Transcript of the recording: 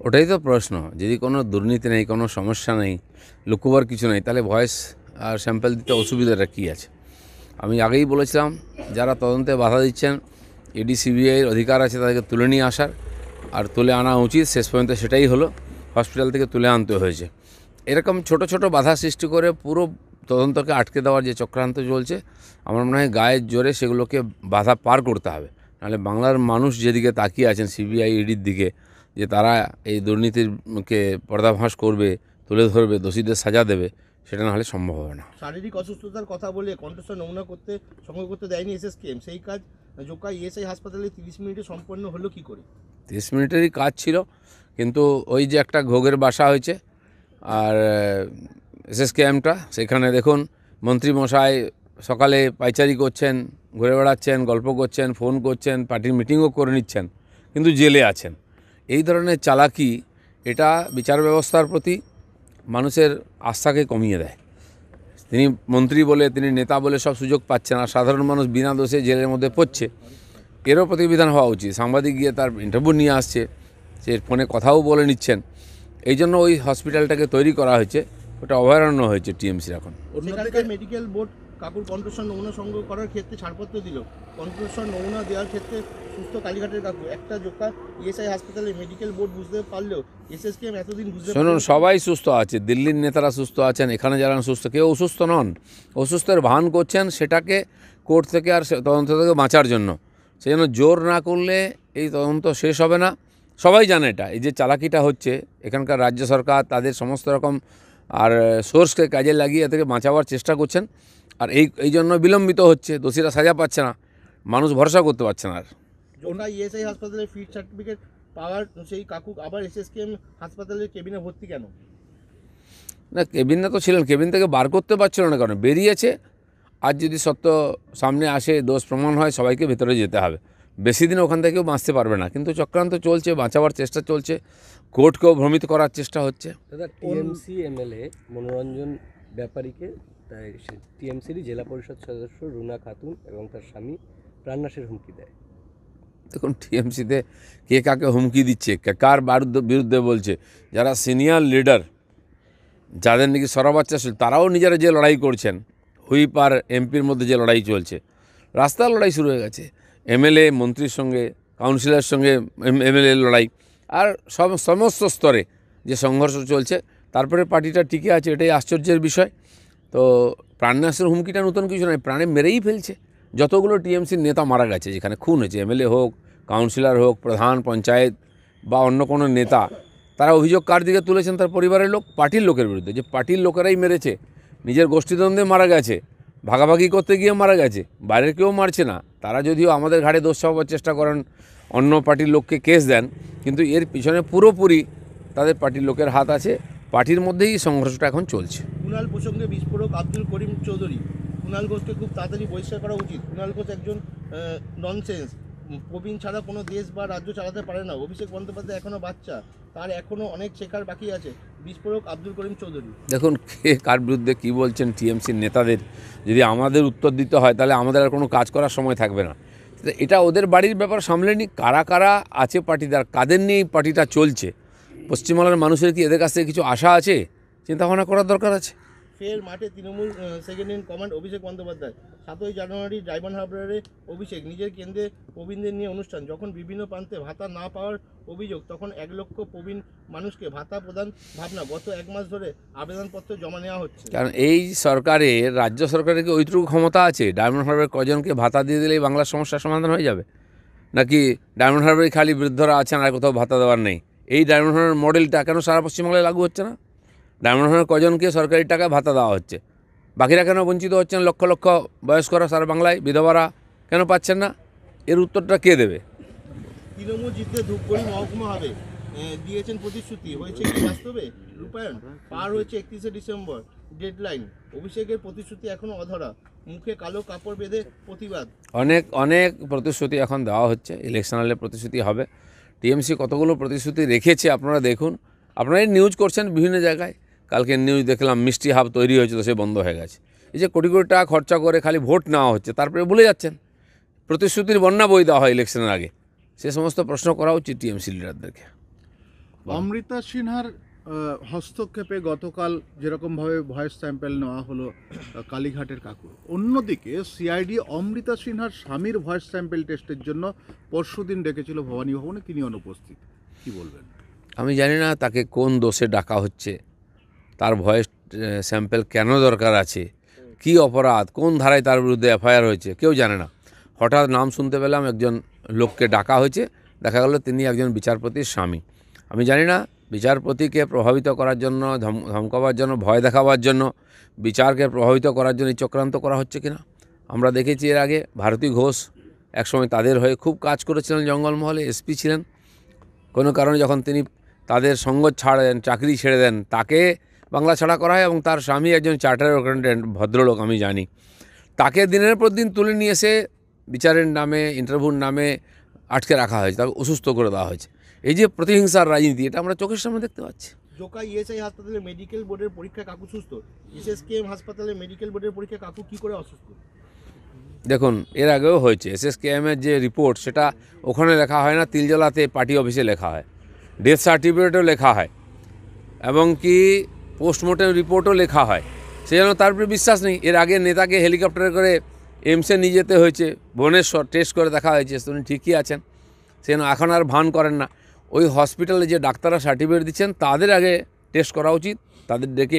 ওটাই তো প্রশ্ন, যদি কোনো দুর্নীতি নেই, কোনো সমস্যা নেই, লুকোবার কিছু নেই, তাহলে ভয়েস আর স্যাম্পল দিতে অসুবিধাটা কী আছে? আমি আগেই বলেছিলাম, যারা তদন্তে বাধা দিচ্ছেন, ইডি সিবিআইয়ের অধিকার আছে তাদেরকে তুলে নিয়ে আসার, আর তুলে আনা উচিত। শেষ পর্যন্ত সেটাই হলো, হসপিটাল থেকে তুলে আনতে হয়েছে। এরকম ছোট ছোট বাধা সৃষ্টি করে পুরো তদন্তকে আটকে দেওয়ার যে চক্রান্ত চলছে, আমার মনে হয় গায়ের জোরে সেগুলোকে বাধা পার করতে হবে। নাহলে বাংলার মানুষ যেদিকে তাকিয়ে আছেন সিবিআই ইডির দিকে, যে তারা এই দুর্নীতিকে পর্দাফাঁস করবে, তুলে ধরবে, দোষীদের সাজা দেবে, সেটা না হলে সম্ভব হবে না। শারীরিক অসুস্থতার কথা বলে কণ্ঠস্বর নমুনা সংগ্রহ করতে দেয়নি এসএসকেএম, সেই কাজ জোকা ইএসআই হাসপাতালে 30 মিনিটে সম্পন্ন হলো কি করে? 30 মিনিটেরই কাজ ছিল, কিন্তু ওই যে একটা ঘোগের বাসা হয়েছে আর এসএসকেএমটা, সেখানে দেখুন মন্ত্রী মশাই সকালে পাইচারি করছেন, ঘুরে বেড়াচ্ছেন, গল্প করছেন, ফোন করছেন, পার্টির মিটিংও করে নিচ্ছেন, কিন্তু জেলে আছেন। এই ধরনের চালাকি, এটা বিচার ব্যবস্থার প্রতি মানুষের আস্থাকে কমিয়ে দেয়। তিনি মন্ত্রী বলে, তিনি নেতা বলে সব সুযোগ পাচ্ছেন, আর সাধারণ মানুষ বিনা দোষে জেলের মধ্যে পড়ছে। এরও প্রতিবিধান হওয়া উচিত। সাংবাদিক গিয়ে তার ইন্টারভিউ নিয়ে আসছে, সে ফোনে কথাও বলে নিচ্ছেন। এই জন্য ওই হসপিটালটাকে তৈরি করা হয়েছে, ওটা অভয়ারণ্য হয়েছে টিএমসির এখন। সেখানকার মেডিকেল বোর্ড কাকুর কণ্ঠস্বর নমুনা সংগ্রহ করার ক্ষেত্রে ছাড়পত্র দিল। কণ্ঠস্বর নমুনা দেওয়ার ক্ষেত্রে সুস্থ কালীঘাটের কাকু একটা জোকা ইএসআই হাসপাতালে মেডিকেল বোর্ড বুঝতে পারলেও এসএসকেএম এতদিন বুঝতে শুনুন, সবাই সুস্থ আছে, দিল্লির নেতারা সুস্থ আছেন, এখানে যারা সুস্থ, কেউ অসুস্থ নন। অসুস্থের ভান করছেন, সেটাকে কোর্ট থেকে আর তদন্ত থেকে বাঁচার জন্য। সেই জন্য জোর না করলে এই তদন্ত শেষ হবে না। সবাই জানে এটা, এই যে চালাকিটা হচ্ছে, এখানকার রাজ্য সরকার তাদের সমস্ত রকম আর সোর্সকে কাজে লাগিয়ে থেকে বাঁচাবার চেষ্টা করছেন, আর এই জন্য বিলম্বিত হচ্ছে, দোষীরা সাজা পাচ্ছে না, মানুষ ভরসা করতে পারছে না। আর জোকা ইএসআই হাসপাতালে ফিট সার্টিফিকেট পাওয়ার সেই কাকু আবার এসএসকেএম হাসপাতালের কেবিনে ভর্তি কেন? না, কেবিনে তো ছিলেন, কেবিন থেকে বার করতে পারছিল না, কারণ বেরিয়েছে। আজ যদি সত্য সামনে আসে, দোষ প্রমাণ হয়, সবাইকে ভেতরে যেতে হবে। বেশি দিন ওখান থেকেও বাঁচতে পারবে না, কিন্তু চক্রান্ত চলছে, বাঁচাবার চেষ্টা চলছে, কোর্টকেও ভ্রমিত করার চেষ্টা হচ্ছে। দাদা, টিএমসি এমএলএ মনোরঞ্জন ব্যাপারীকে টিএমসির জেলা পরিষদ সদস্য রুনা খাতুন এবং তার স্বামী প্রাণনাশের হুমকি দেয়। দেখুন, টিএমসিতে কে কাকে হুমকি দিচ্ছে, কার বিরুদ্ধে বলছে, যারা সিনিয়র লিডার, যাদের নাকি সরাবাচ্চা ছিল, তারাও নিজেরা যে লড়াই করছেন, হুইপ আর এমপির মধ্যে যে লড়াই চলছে, রাস্তার লড়াই শুরু হয়ে গেছে। এমএলএ মন্ত্রীর সঙ্গে, কাউন্সিলরের সঙ্গে এমএলএ লড়াই, আর সমস্ত স্তরে যে সংঘর্ষ চলছে, তারপরে পার্টিটা টিকে আছে, এটাই আশ্চর্যের বিষয়। তো প্রাণনাশের হুমকিটা নতুন কিছু নয়, প্রাণে মেরেই ফেলছে। যতগুলো টিএমসির নেতা মারা গেছে, যেখানে খুন হয়েছে, এমএলএ হোক, কাউন্সিলর হোক, প্রধান পঞ্চায়েত বা অন্য কোনো নেতা, তারা অভিযোগ কার দিকে তুলেছেন? তার পরিবারের লোক, পার্টির লোকের বিরুদ্ধে, যে পার্টির লোকেরাই মেরেছে, নিজের গোষ্ঠীদ্বন্দ্বে মারা গেছে, ভাগাভাগি করতে গিয়ে মারা গেছে, বাইরের কেউ মারছে না। তারা যদিও আমাদের ঘাড়ে দোষ চাপাবার চেষ্টা করেন, অন্য পার্টির লোককে কেস দেন, কিন্তু এর পিছনে পুরোপুরি তাদের পার্টির লোকের হাত আছে। পার্টির মধ্যেই সংঘর্ষটা এখন চলছে। কুণাল প্রসঙ্গে বিস্ফোরক আব্দুল করিম চৌধুরী, কুণাল ঘোষকে খুব তাড়াতাড়ি বহিষ্কার করা উচিত। কুণাল ঘোষ একজন ননসেন্স, প্রবীণ ছাড়া কোনো দেশ বা রাজ্য চালাতে পারে না। অভিষেক বন্দ্যোপাধ্যায় এখনও বাচ্চা, তার এখনও অনেক শেখার বাকি আছে। বিস্ফোরক আব্দুল করিম চৌধুরী। দেখুন, কে কার বিরুদ্ধে কী বলছেন টিএমসির নেতাদের, যদি আমাদের উত্তর দিতে হয়, তাহলে আমাদের আর কোনো কাজ করার সময় থাকবে না। এটা ওদের বাড়ির ব্যাপার, সামলে নি। কারা কারা আছে পার্টিদার, কাদের নিয়ে এই পার্টিটা চলছে, পশ্চিমবাংলার মানুষের কি এদের কাছ থেকে কিছু আশা আছে? চিন্তাভাবনা করার দরকার আছে। ফের মাঠে Trinamool second in command Abhishek Bandyopadhyay. 7ই জানুয়ারি ডায়মন্ড হারবারে অভিষেক নিজের কেন্দ্রে প্রবীণদের নিয়ে অনুষ্ঠান। যখন বিভিন্ন প্রান্তে ভাতা না পাওয়ার অভিযোগ, তখন 1 লক্ষ প্রবীণ মানুষকে ভাতা প্রদান ভাবনা। গত 1 মাস ধরে আবেদনপত্র জমা নেওয়া হচ্ছে। কারণ এই সরকারের, রাজ্য সরকারের কি ওইটুকু ক্ষমতা আছে? ডায়মন্ড হারবারের কজনকে ভাতা দিয়ে দিলেই বাংলার সমস্যার সমাধান হয়ে যাবে? নাকি ডায়মন্ড হারবারে খালি বৃদ্ধরা আছেন, আর কোথাও ভাতা দেওয়ার নেই? এই ডায়মন্ড হারবার মডেলটা কেন সারা পশ্চিমবাংলায় লাগু হচ্ছে না? ডায়মন্ড হারবার কজনকে সরকারি টাকায় ভাতা দেওয়া হচ্ছে, বাকিরা কেন বঞ্চিত হচ্ছেন? লক্ষ লক্ষ বয়স্করা সারা বাংলায়, বিধবারা কেন পাচ্ছেন না? এর উত্তরটা কে দেবে? তৃণমূল জিতলে ধূপগুড়ি মহকুমা হবে দিয়েছেন প্রতিশ্রুতি, হয়েছে কি বাস্তবে রূপায়ণ? পার হয়েছে 31শে ডিসেম্বর ডেডলাইন, অভিষেকের প্রতিশ্রুতি এখনও অধরা। মুখে কালো কাপড় বেঁধে প্রতিবাদ। অনেক প্রতিশ্রুতি এখন দেওয়া হচ্ছে, ইলেকশনালে প্রতিশ্রুতি হবে। টিএমসি কতগুলো প্রতিশ্রুতি রেখেছে আপনারা দেখুন, আপনারা নিউজ করছেন বিভিন্ন জায়গায়। কালকে নিউজ দেখলাম মিষ্টি হাব তৈরি হয়েছিল, সে বন্ধ হয়ে গেছে। এই যে কোটি কোটি টাকা খরচা করে খালি ভোট নেওয়া হচ্ছে, তারপরে ভুলে যাচ্ছেন। প্রতিশ্রুতির বন্যা বই দেওয়া হয় ইলেকশনের আগে, সে সমস্ত প্রশ্ন করা উচিত টিএমসি লিডারদেরকে। অমৃতা সিনহার হস্তক্ষেপে গতকাল যেরকমভাবে ভয়েস স্যাম্পেল নেওয়া হলো কালীঘাটের কাকুর, অন্যদিকে সিআইডি অমৃতা সিনহার স্বামীর ভয়েস স্যাম্পেল টেস্টের জন্য পরশুদিন ডেকেছিল ভবানী ভবনে, তিনি অনুপস্থিত। কি বলবেন? আমি জানি না তাকে কোন দোষে ডাকা হচ্ছে, তার ভয়েস স্যাম্পেল কেন দরকার আছে, কি অপরাধ, কোন ধারায় তার বিরুদ্ধে এফআইআর হয়েছে, কেউ জানে না। হঠাৎ নাম শুনতে পেলাম, একজন লোককে ডাকা হয়েছে, দেখা গেল তিনি একজন বিচারপতির স্বামী। আমি জানি না বিচারপতিকে প্রভাবিত করার জন্য, ধমকাবার জন্য, ভয় দেখাবার জন্য, বিচারকে প্রভাবিত করার জন্য এই চক্রান্ত করা হচ্ছে কিনা। আমরা দেখেছি এর আগে ভারতী ঘোষ একসময় তাদের হয়ে খুব কাজ করেছিলেন, জঙ্গলমহলে এসপি ছিলেন। কোনো কারণে যখন তিনি তাদের সঙ্গ ছাড়েন, চাকরি ছেড়ে দেন, তাকে বাংলা ছাড়া করা হয় এবং তার স্বামী একজন চার্টার্ড অ্যাকাউন্ট্যান্ট ভদ্রলোক, আমি জানি। তাকে দিনের পর দিন তুলে নিয়ে এসে বিচারের নামে, ইন্টারভিউর নামে আটকে রাখা হয়েছে, তাকে অসুস্থ করে দেওয়া হয়েছে। এই যে প্রতিহিংসার রাজনীতি, এটা আমরা চোখের সামনে দেখতে পাচ্ছি। জোকা ইএসআই হাসপাতালে মেডিকেল বোর্ডের পরীক্ষা কাকু সুস্থ, এসএসকেএম হাসপাতালে মেডিকেল বোর্ডের পরীক্ষা কাকু কি করে অসুস্থ? দেখুন, এর আগেও হয়েছে। এসএসকেএমের যে রিপোর্ট, সেটা ওখানে লেখা হয় না, তিলজলাতে পার্টি অফিসে লেখা হয়, ডেথ সার্টিফিকেটও লেখা হয়, এবং কি পোস্টমর্টেম রিপোর্টও লেখা হয়। সেই জন্য তার উপরে বিশ্বাস নেই। এর আগে নেতাকে হেলিকপ্টারে করে এমসে নিয়ে যেতে হয়েছে, ভুবনেশ্বর, টেস্ট করে দেখা হয়েছে উনি ঠিকই আছেন। সেই জন্য এখন আর ভান করেন না। ওই হসপিটালে যে ডাক্তাররা সার্টিফিকেট দিচ্ছেন, তাদের আগে টেস্ট করা উচিত, তাদের ডেকে